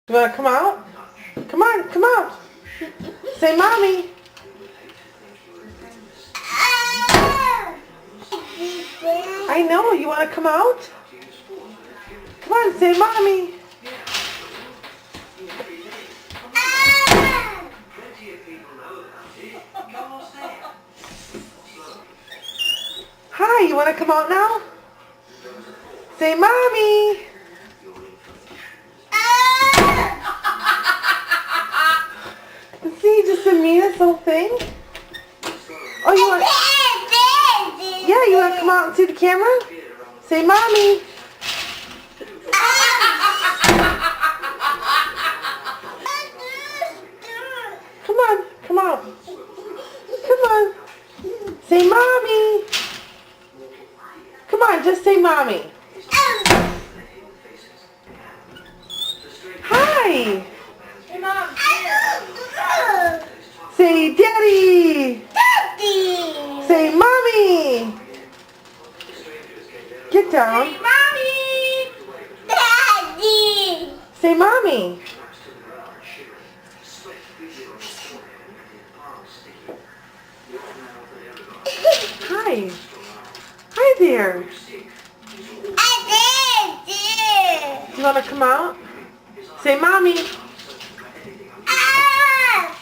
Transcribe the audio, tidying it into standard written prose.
You want to come out? Come on, come out. Say mommy. I know, you want to come out? Come on, say mommy. Hi, you want to come out now? Say mommy. See, just the meanest little thing. Oh, you want? Yeah, you want to come out and see the camera? Say mommy. Come on, come on. Come on. Say mommy. Come on, just say mommy. Hi. Hey, Mom. Say daddy. Daddy. Say mommy. Get down. Hey, Mommy. Daddy. Say mommy. Hi. Hi there. You want to come out? Say mommy. Ah!